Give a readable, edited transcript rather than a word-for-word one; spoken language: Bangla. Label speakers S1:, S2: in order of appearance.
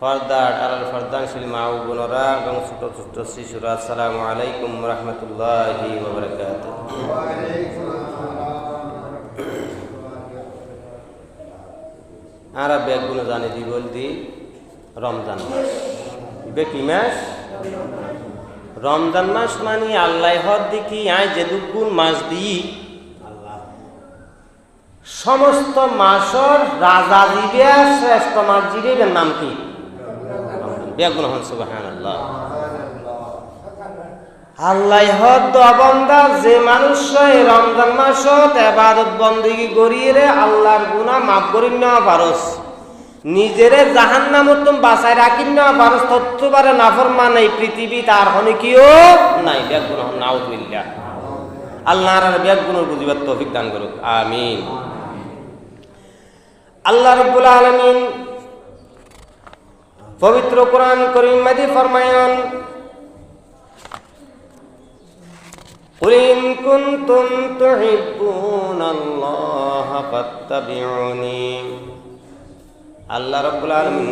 S1: ফরদার আলাল ফরদানশীল মা ও বোনরা এবং ছোট ছোট শিশুরা, আসসালামু আলাইকুম রহমতুল্লাহি ওয়া বারাকাতুহু। আর ব্যাগগুলো জানি দি বলতি রমজান মাস। কি মাস? রমজান মাস মানে আল্লাহ হদ দেখি আয় যে দুগুণ মাস দি সমস্ত মাসর রাজা দিবে শ্রেষ্ঠ মাস জিরের নাম কি? বেগুন হন সুবহানাল্লাহ। আল্লাহ হদ বান্দা যে মানুষ রমজান মাসত ইবাদত বন্দেগি করিয়ে আল্লাহর গুনাহ মাফ করে নেওয়া পারস, নিজেরে জাহান্নামত বাঁচাই রাখি নেওয়া পারস, তত্ত্ববারে নাফরমান এই পৃথিবী তার হনে কিও নাই। বেগুন হন নাউযুবিল্লাহ। আল্লাহ আর বেগুনের বুঝিবার তৌফিক দান করুক, আমিন। আল্লাহ রাব্বুল আলামিন পবিত্র কোরআন কারীম মাঝে ফরমায়েন, কুল ইন কুনতুম তুহিব্বুনাল্লাহা ফাত্তাবিউনি। আল্লাহ রাব্বুল আলামিন